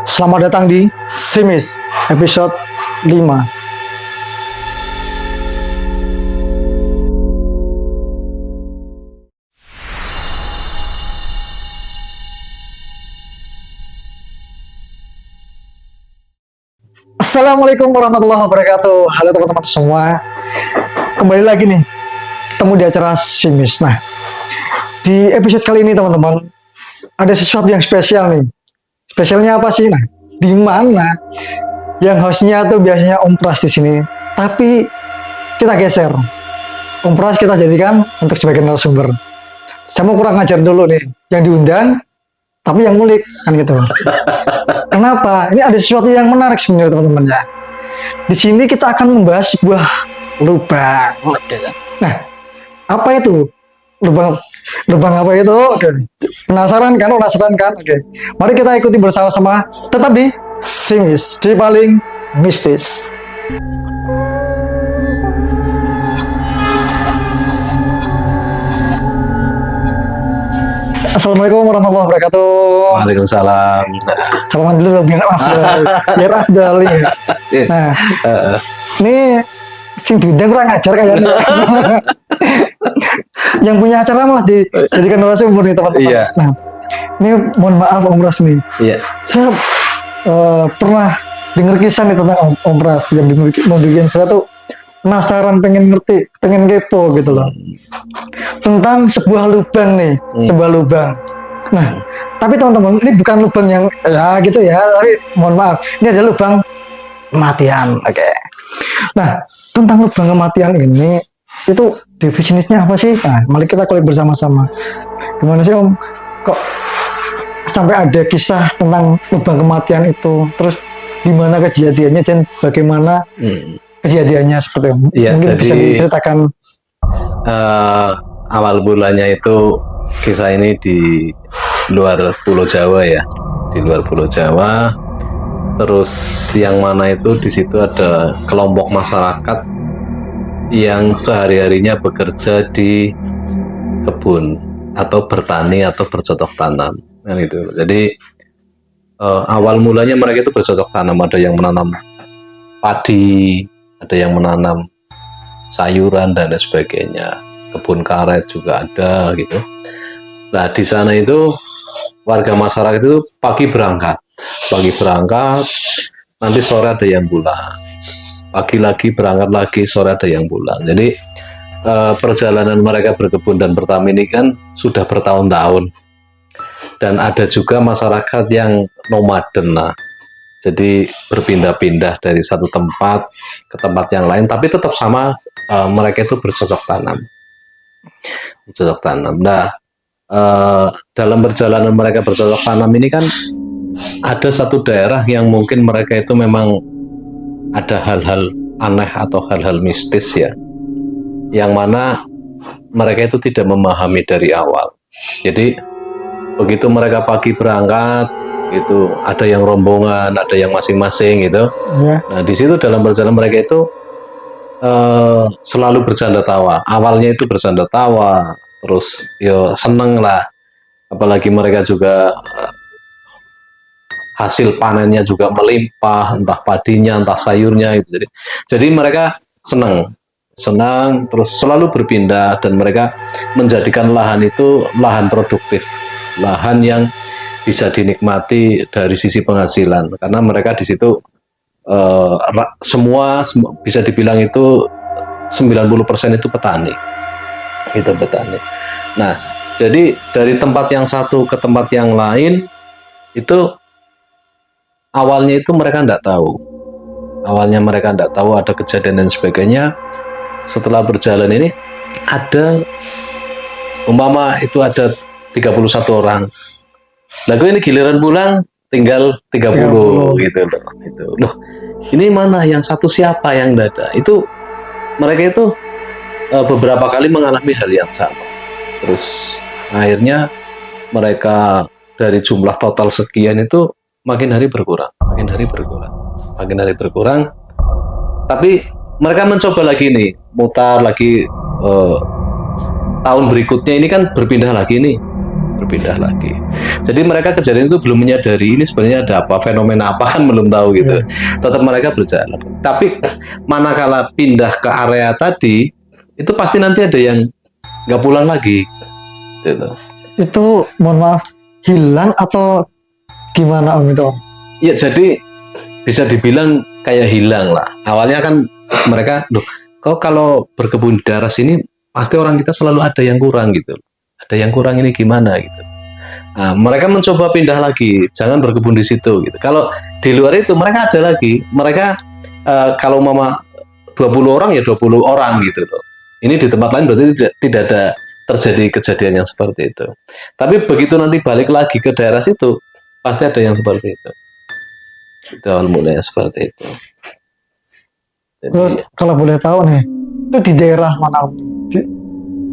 Selamat datang di Simis episode 5. Assalamualaikum warahmatullahi wabarakatuh. Halo teman-teman semua. Kembali lagi nih, ketemu di acara Simis. Nah, di episode kali ini teman-teman, ada sesuatu yang spesial nih. Spesialnya apa sih? Nah, di mana yang hostnya tuh biasanya Om Pras di sini, tapi kita geser. Om Pras kita jadikan untuk sebagai narasumber. Saya mau kurang ajar dulu nih, yang diundang, tapi yang ngulik kan gitu. Kenapa? Ini ada sesuatu yang menarik sebenarnya teman-teman ya. Di sini kita akan membahas sebuah lubang. Nah, apa itu? Lubang apa itu? Oke. Penasaran kan? Oke. Mari kita ikuti bersama-sama. Tetap di Simis, si paling mistis. Assalamualaikum warahmatullahi wabarakatuh. Waalaikumsalam. Salaman dulu biar afdal ya. Nah, ini sing diundang kurang ajar kayaknya. Yang punya acara malah dijadikan narasumber nih teman-teman. Iya. Nah, ini mohon maaf Om Pras nih. Iya. Saya pernah dengar kisah nih tentang Om Pras yang bikin saya tuh penasaran, pengen ngerti, pengen kepo gitu loh. Tentang sebuah lubang nih, sebuah lubang. Nah, tapi teman-teman, ini bukan lubang yang ya gitu ya, tapi mohon maaf, ini ada lubang kematian. Oke. Nah, tentang lubang kematian ini, itu definisinya apa sih? Nah, mari kita kulik bersama-sama. Gimana sih Om? Kok sampai ada kisah tentang lubang kematian itu? Terus di mana kejadiannya dan bagaimana kejadiannya seperti itu? Iya, mungkin jadi bisa diceritakan. Awal bulannya itu kisah ini di luar Pulau Jawa ya, di luar Pulau Jawa. Terus yang mana itu di situ ada kelompok masyarakat yang sehari-harinya bekerja di kebun atau bertani atau bercocok tanam, kan itu. Jadi awal mulanya mereka itu bercocok tanam, ada yang menanam padi, ada yang menanam sayuran dan lain sebagainya, kebun karet juga ada gitu. Nah di sana itu warga masyarakat itu pagi berangkat, nanti sore ada yang pulang, pagi lagi berangkat lagi, sore ada yang pulang. Jadi perjalanan mereka berkebun dan bertani ini kan sudah bertahun-tahun, dan ada juga masyarakat yang nomaden. Nah, jadi berpindah-pindah dari satu tempat ke tempat yang lain, tapi tetap sama, mereka itu bercocok tanam. Nah, dalam perjalanan mereka bercocok tanam ini kan ada satu daerah yang mungkin mereka itu memang ada hal-hal aneh atau hal-hal mistis ya, yang mana mereka itu tidak memahami dari awal. Jadi begitu mereka pagi berangkat, itu ada yang rombongan, ada yang masing-masing gitu. Yeah. Nah di situ dalam perjalanan mereka itu selalu bercanda tawa. Awalnya itu bercanda tawa, terus yo seneng lah. Apalagi mereka juga hasil panennya juga melimpah, entah padinya, entah sayurnya itu. Jadi mereka senang, terus selalu berpindah, dan mereka menjadikan lahan itu lahan produktif, lahan yang bisa dinikmati dari sisi penghasilan, karena mereka di situ semua bisa dibilang itu 90% itu petani. Itu petani. Nah, jadi dari tempat yang satu ke tempat yang lain itu awalnya itu mereka tidak tahu. Awalnya mereka tidak tahu ada kejadian dan sebagainya. Setelah berjalan ini ada umpama itu ada 31 orang. Lagu ini giliran pulang tinggal 30 gitu loh. Loh, ini mana yang satu, siapa yang dada? Itu mereka itu beberapa kali mengalami hal yang sama. Terus akhirnya mereka dari jumlah total sekian itu makin hari berkurang. Tapi mereka mencoba lagi nih, mutar lagi, tahun berikutnya ini kan berpindah lagi nih. berpindah lagi. Jadi mereka kejadian itu belum menyadari ini sebenarnya ada apa, fenomena apa kan belum tahu gitu. Tetap mereka berjalan. Tapi manakala pindah ke area tadi, itu pasti nanti ada yang nggak pulang lagi. Gitu. Itu mohon maaf hilang atau gimana Om itu? Ya jadi bisa dibilang kayak hilang lah. Awalnya kan mereka, loh, kok kalau berkebun di daerah sini pasti orang kita selalu ada yang kurang gitu. Ada yang kurang ini gimana gitu. Nah, mereka mencoba pindah lagi, jangan berkebun di situ gitu. Kalau di luar itu mereka ada lagi. Mereka kalau mama 20 orang ya 20 orang gitu loh. Ini di tempat lain berarti tidak ada terjadi kejadian yang seperti itu. Tapi begitu nanti balik lagi ke daerah situ, pasti ada yang seperti itu. Itu awal mulanya seperti itu. Terus Jadi, kalau boleh tahu nih, itu di daerah mana Om?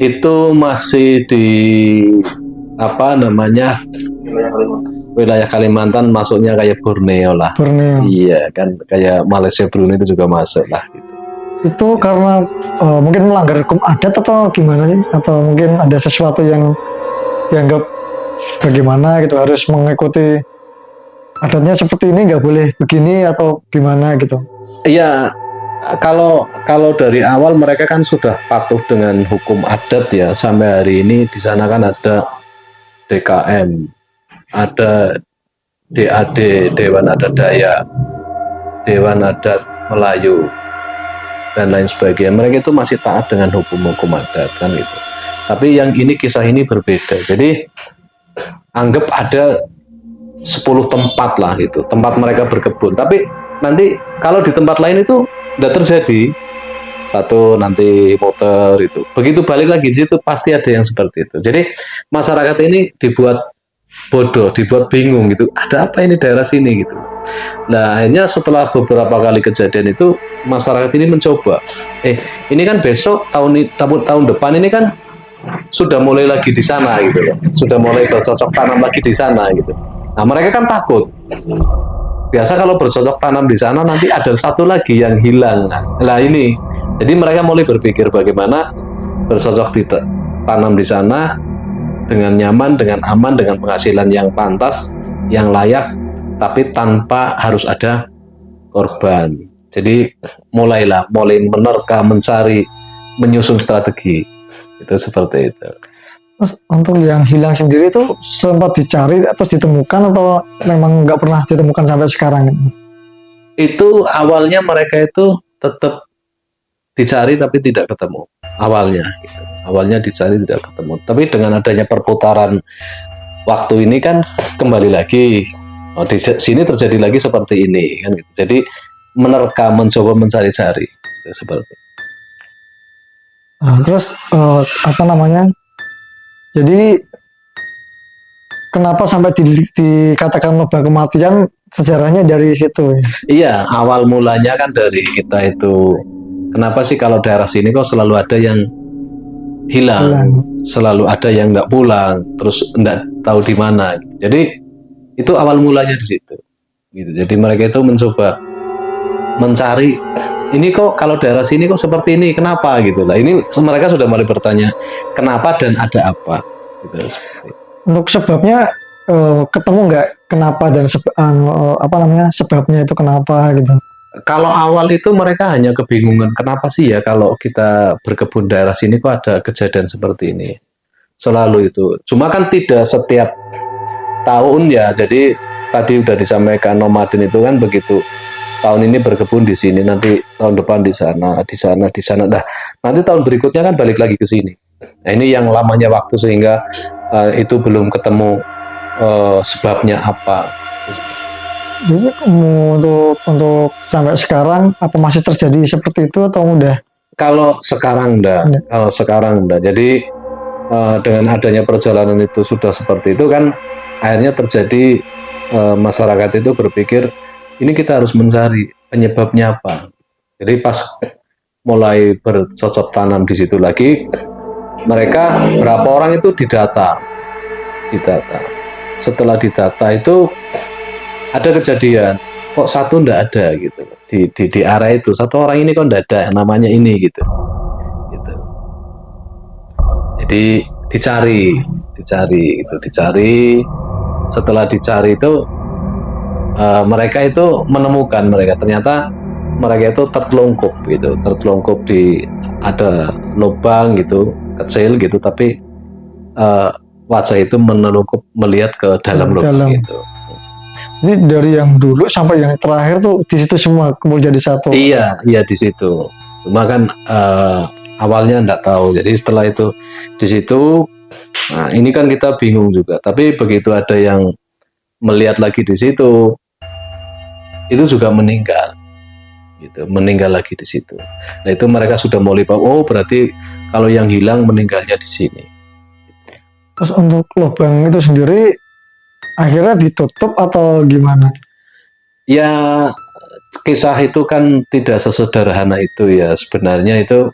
itu masih di apa namanya wilayah Kalimantan, masuknya kayak Borneo lah. Borneo. Iya kan, kayak Malaysia, Brunei itu juga masuk lah gitu. Itu karena mungkin melanggar hukum adat atau gimana sih? Atau mungkin ada sesuatu yang dianggap bagaimana gitu, harus mengikuti adatnya seperti ini, nggak boleh begini atau gimana gitu? Iya, kalau dari awal mereka kan sudah patuh dengan hukum adat ya. Sampai hari ini di sana kan ada DKM, ada DAD, Dewan Adat Dayak, Dewan Adat Melayu, dan lain sebagainya. Mereka itu masih taat dengan hukum-hukum adat kan gitu. Tapi yang ini, kisah ini berbeda. Jadi anggap ada 10 tempat lah gitu, tempat mereka berkebun. Tapi nanti kalau di tempat lain itu tidak terjadi. Satu nanti motor itu. Begitu balik lagi di situ pasti ada yang seperti itu. Jadi masyarakat ini dibuat bodoh, dibuat bingung gitu. Ada apa ini daerah sini gitu. Nah, akhirnya setelah beberapa kali kejadian itu masyarakat ini mencoba. Ini kan besok tahun depan ini kan sudah mulai lagi di sana gitu loh. Sudah mulai bercocok tanam lagi di sana gitu. Nah, mereka kan takut. Biasa kalau bercocok tanam di sana nanti ada satu lagi yang hilang. Nah, ini. Jadi mereka mulai berpikir bagaimana bercocok tanam di sana dengan nyaman, dengan aman, dengan penghasilan yang pantas, yang layak, tapi tanpa harus ada korban. Jadi mulai menerka, mencari, menyusun strategi. Itu seperti itu. Terus untuk yang hilang sendiri itu sempat dicari terus ditemukan atau memang nggak pernah ditemukan sampai sekarang? Itu awalnya mereka itu tetap dicari tapi tidak ketemu. Awalnya dicari tidak ketemu. Tapi dengan adanya perputaran waktu ini kan kembali lagi. Di sini terjadi lagi seperti ini kan gitu. Jadi menerka, mencoba mencari-cari seperti. Nah, terus apa namanya? Jadi kenapa sampai dikatakan lubang kematian? Sejarahnya dari situ. Iya, awal mulanya kan dari kita itu. Kenapa sih kalau daerah sini kok selalu ada yang hilang, selalu ada yang nggak pulang, terus nggak tahu di mana. Jadi itu awal mulanya di situ. Gitu. Jadi mereka itu mencoba mencari. Ini kok kalau daerah sini kok seperti ini, kenapa gitu lah. Ini mereka sudah mulai bertanya kenapa dan ada apa. Gitu. Untuk sebabnya ketemu nggak kenapa dan sebabnya itu kenapa gitu. Kalau awal itu mereka hanya kebingungan kenapa sih ya kalau kita berkebun daerah sini kok ada kejadian seperti ini. Selalu itu. Cuma kan tidak setiap tahun ya. Jadi tadi udah disampaikan nomaden itu kan begitu. Tahun ini berkebun di sini, nanti tahun depan di sana, di sana, di sana. Nah, nanti tahun berikutnya kan balik lagi ke sini. Nah, ini yang lamanya waktu sehingga itu belum ketemu sebabnya apa. Jadi untuk sampai sekarang apa masih terjadi seperti itu atau udah? Kalau sekarang enggak. Kalau sekarang enggak. Jadi dengan adanya perjalanan itu sudah seperti itu kan akhirnya terjadi masyarakat itu berpikir ini kita harus mencari penyebabnya apa. Jadi pas mulai bercocok tanam di situ lagi, mereka berapa orang itu didata. Setelah didata itu ada kejadian kok satu ndak ada gitu di area itu, satu orang ini kok ndak ada namanya ini gitu. Jadi dicari. Setelah dicari itu mereka itu menemukan ternyata mereka itu tertelungkup di ada lubang gitu kecil gitu, tapi wajah itu menelungkup melihat ke dalam lubang itu. Jadi dari yang dulu sampai yang terakhir tuh di situ semua kumpul jadi satu. Iya di situ. Cuma kan awalnya enggak tahu. Jadi setelah itu di situ, nah ini kan kita bingung juga. Tapi begitu ada yang melihat lagi di situ, itu juga meninggal. Gitu, meninggal lagi di situ. Nah itu mereka sudah mulai paham, oh berarti kalau yang hilang meninggalnya di sini. Terus untuk lubang itu sendiri akhirnya ditutup atau gimana? Ya kisah itu kan tidak sesederhana itu ya. Sebenarnya itu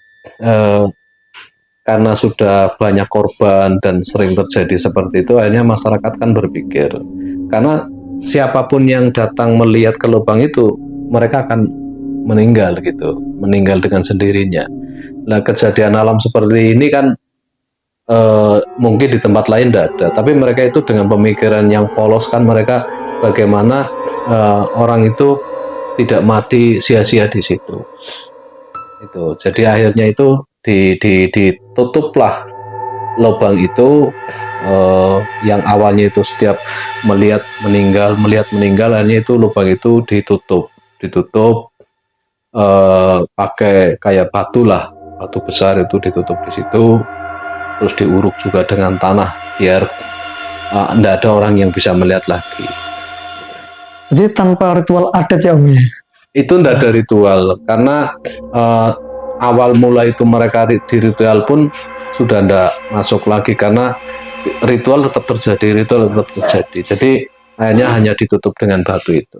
karena sudah banyak korban dan sering terjadi seperti itu, akhirnya masyarakat kan berpikir, karena siapapun yang datang melihat ke lubang itu, mereka akan meninggal gitu, meninggal dengan sendirinya. Nah kejadian alam seperti ini kan mungkin di tempat lain tidak ada, tapi mereka itu dengan pemikiran yang polos kan, mereka bagaimana orang itu tidak mati sia-sia di situ. Itu jadi akhirnya itu ditutuplah lubang itu, yang awalnya itu setiap melihat meninggal, akhirnya itu lubang itu ditutup pakai kayak batu besar itu ditutup di situ, terus diuruk juga dengan tanah biar enggak ada orang yang bisa melihat lagi. Jadi tanpa ritual adat ya Om ya? Itu enggak ada ritual, karena awal mula itu mereka di ritual pun sudah enggak masuk lagi, karena ritual tetap terjadi. Jadi akhirnya hanya ditutup dengan batu itu.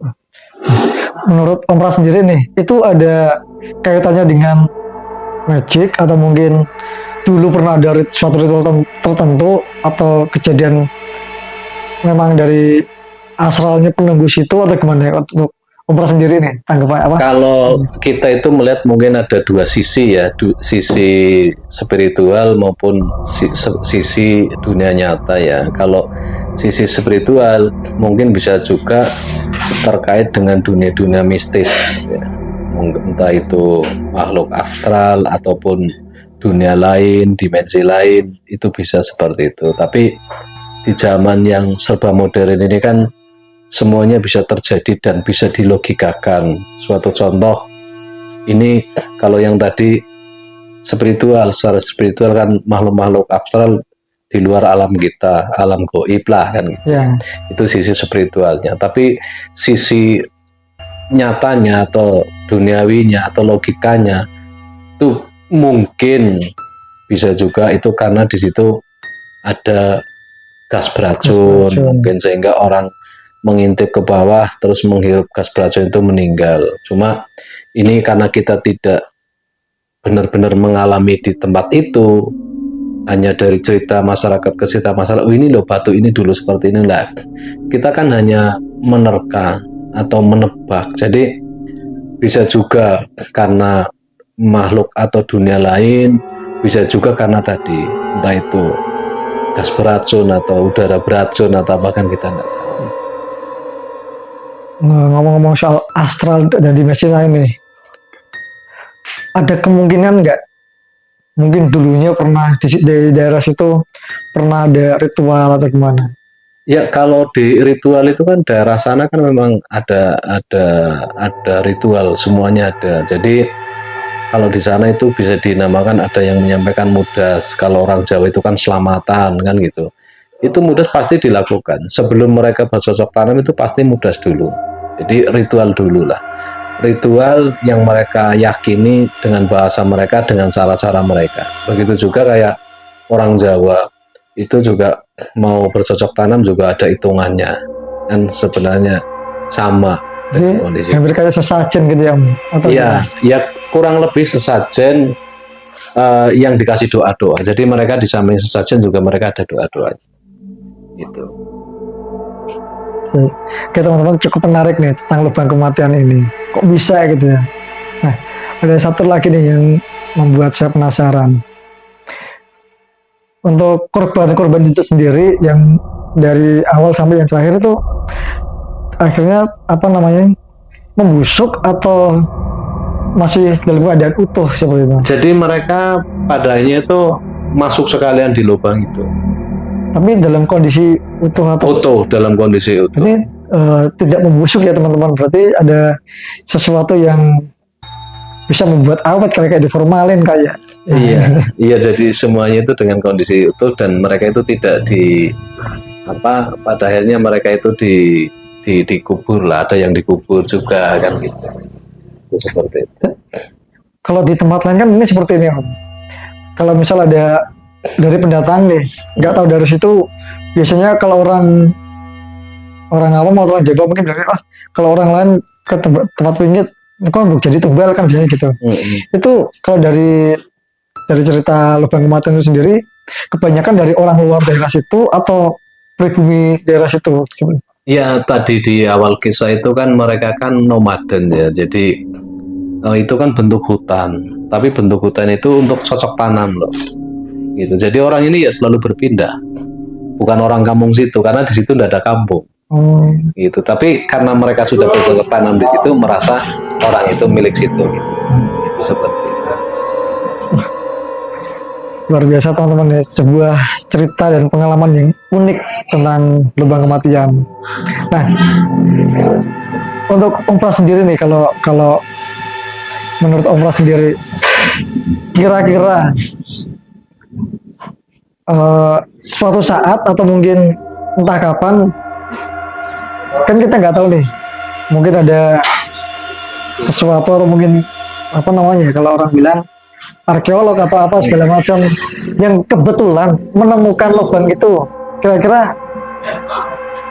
Menurut Om Pras sendiri nih, itu ada kaitannya dengan magic atau mungkin dulu pernah ada suatu ritual tertentu, atau kejadian memang dari asalnya penembus itu, atau gimana ya? Untuk Om Pras sendiri nih tanggapan apa? Kalau kita itu melihat mungkin ada dua sisi ya, sisi spiritual maupun sisi dunia nyata ya. Kalau sisi spiritual mungkin bisa juga terkait dengan dunia mistis ya. Entah itu makhluk astral ataupun dunia lain, dimensi lain, itu bisa seperti itu. Tapi di zaman yang serba modern ini kan semuanya bisa terjadi dan bisa dilogikakan. Suatu contoh, ini kalau yang tadi spiritual, secara spiritual kan makhluk-makhluk astral di luar alam kita, alam gaib lah kan gitu. Ya. Itu sisi spiritualnya. Tapi sisi nyatanya atau duniawinya atau logikanya itu mungkin bisa juga itu karena di situ ada gas beracun, mungkin sehingga orang mengintip ke bawah terus menghirup gas beracun itu meninggal. Cuma ini karena kita tidak benar-benar mengalami di tempat itu, hanya dari cerita masyarakat ke cerita masyarakat, oh ini loh batu ini dulu seperti ini lah. Kita kan hanya menerka atau menebak. Jadi bisa juga karena makhluk atau dunia lain, bisa juga karena tadi entah itu gas beracun atau udara beracun atau apa kan kita nggak tahu. Ngomong-ngomong soal astral dan dimensi lain nih, ada kemungkinan nggak mungkin dulunya pernah di daerah situ pernah ada ritual atau gimana? Ya kalau di ritual itu kan daerah sana kan memang ada ritual, semuanya ada. Jadi kalau di sana itu bisa dinamakan, ada yang menyampaikan mudas. Kalau orang Jawa itu kan selamatan kan gitu. Itu mudas pasti dilakukan. Sebelum mereka bercocok tanam itu pasti mudas dulu. Jadi ritual dulu lah. Ritual yang mereka yakini dengan bahasa mereka, dengan cara-cara mereka. Begitu juga kayak orang Jawa itu juga mau bercocok tanam juga ada hitungannya. Kan sebenarnya sama dengan kondisi. Hampir kayak sesajen gitu ya Om? Iya, ya kurang lebih sesajen yang dikasih doa-doa. Jadi mereka di samping sesajen juga mereka ada doa-doa. Gitu. Oke teman-teman, cukup menarik nih tentang lubang kematian ini. Kok bisa gitu ya? Nah, ada satu lagi nih yang membuat saya penasaran. untuk korban-korban itu sendiri yang dari awal sampai yang terakhir itu akhirnya apa namanya membusuk atau masih dalam keadaan utuh seperti itu. Jadi mereka padanya itu masuk sekalian di lubang itu. Tapi dalam kondisi utuh atau Utuh, dalam kondisi utuh. berarti tidak membusuk ya teman-teman. Berarti ada sesuatu yang bisa membuat awet kayak diformalin kayak. Iya, iya. Jadi semuanya itu dengan kondisi utuh dan mereka itu tidak pada akhirnya mereka itu dikubur lah. Ada yang dikubur juga kan gitu. Itu seperti itu. Kalau di tempat lain kan ini seperti ini Om. Kalau misal ada dari pendatang nih, nggak tahu dari situ, biasanya kalau orang awam atau orang Jawa mungkin dari kalau orang lain ke tempat pinggir, kok jadi tebal kan biasanya gitu. Itu kalau dari cerita lubang kematian itu sendiri, kebanyakan dari orang luar daerah situ atau pribumi daerah situ. Ya tadi di awal kisah itu kan mereka kan nomaden ya, jadi itu kan bentuk hutan, tapi bentuk hutan itu untuk cocok tanam loh, gitu. Jadi orang ini ya selalu berpindah, bukan orang kampung situ karena di situ tidak ada kampung, gitu. Tapi karena mereka sudah bercocok tanam di situ, merasa orang itu milik situ, gitu. Itu seperti itu. Luar biasa teman-teman ya, sebuah cerita dan pengalaman yang unik tentang lubang kematian. Nah, untuk Om Pras sendiri nih, kalau menurut Om Pras sendiri, kira-kira suatu saat atau mungkin entah kapan, kan kita nggak tahu nih, mungkin ada sesuatu atau mungkin apa namanya kalau orang bilang arkeolog atau apa segala macam yang kebetulan menemukan lubang itu, kira-kira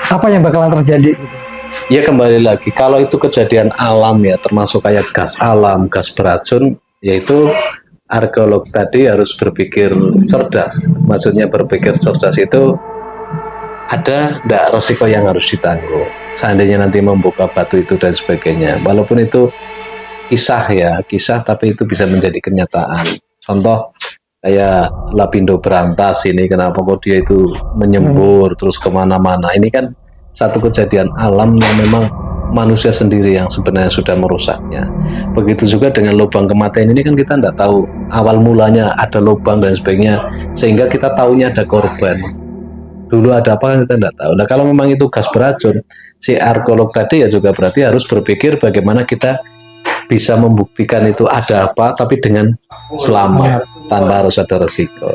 apa yang bakalan terjadi? Ya kembali lagi, kalau itu kejadian alam ya, termasuk kayak gas alam, gas beracun, yaitu arkeolog tadi harus berpikir cerdas. Maksudnya berpikir cerdas itu ada ndak resiko yang harus ditanggung. Seandainya nanti membuka batu itu dan sebagainya, walaupun itu kisah tapi itu bisa menjadi kenyataan. Contoh kayak Lapindo Berantas ini, kenapa kok dia itu menyembur terus kemana-mana, ini kan satu kejadian alam yang memang manusia sendiri yang sebenarnya sudah merusaknya. Begitu juga dengan lubang kematian ini, kan kita tidak tahu awal mulanya ada lubang dan sebagainya, sehingga kita tahunya ada korban. Dulu ada apa kan kita tidak tahu. Nah kalau memang itu gas beracun, si arkeolog tadi ya juga berarti harus berpikir bagaimana kita bisa membuktikan itu ada apa, tapi dengan selamat, tanpa harus ada resiko.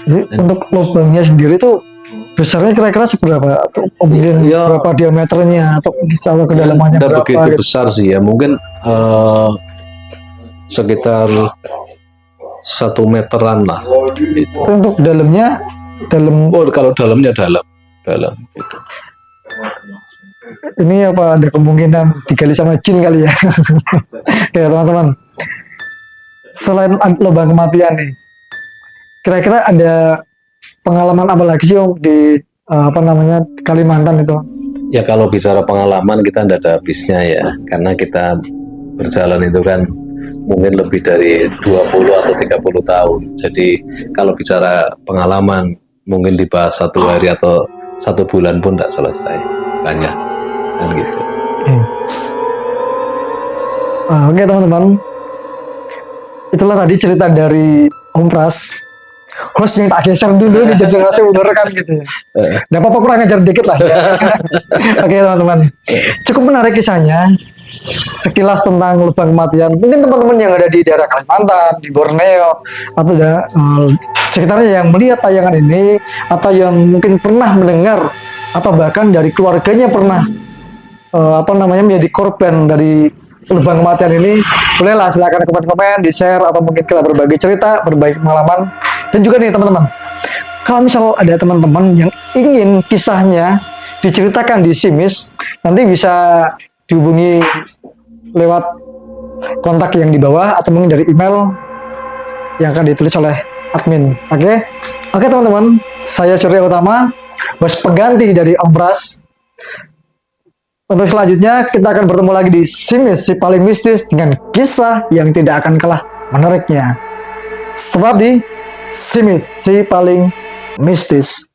Jadi untuk lubangnya sendiri tuh besarnya kira-kira seberapa? Atau mungkin Ya, berapa diameternya atau kalau kedalamannya tidak berapa? begitu Gitu. besar sih ya, mungkin sekitar 1 meteran lah. Gitu. Itu untuk dalamnya, Oh kalau dalamnya dalam gitu. ini apa ada kemungkinan digali sama jin kali ya? Oke teman-teman, selain lubang kematian nih, kira-kira ada pengalaman apa lagi sih Om di apa namanya Kalimantan itu? Ya kalau bicara pengalaman kita tidak ada habisnya ya, karena kita berjalan itu kan mungkin lebih dari 20 atau 30 tahun. Jadi kalau bicara pengalaman mungkin dibahas 1 hari atau 1 bulan pun tidak selesai, banyak kan gitu. Oke teman-teman, itulah tadi cerita dari Om Pras, host yang tak geser dulu nih jadi narasumber kan gitu ya. Nggak apa-apa, kurang ajar dikit lah ya. Oke teman-teman, cukup menarik kisahnya. Sekilas tentang lubang kematian, mungkin teman-teman yang ada di daerah Kalimantan, di Borneo, atau sekitarnya yang melihat tayangan ini, atau yang mungkin pernah mendengar, atau bahkan dari keluarganya pernah apa namanya menjadi korban dari lubang kematian ini, bolehlah silakan komen-komen, di share, atau mungkin kita berbagi cerita, berbagi pengalaman. Dan juga nih teman-teman, kalau misal ada teman-teman yang ingin kisahnya diceritakan di Simis, nanti bisa dihubungi lewat kontak yang di bawah atau mungkin dari email yang akan ditulis oleh admin. Oke teman-teman, saya Surya Utama, host pengganti dari Om Pras. Untuk selanjutnya kita akan bertemu lagi di Simis, si paling mistis dengan kisah yang tidak akan kalah menariknya. Tetap di Simis, si paling mistis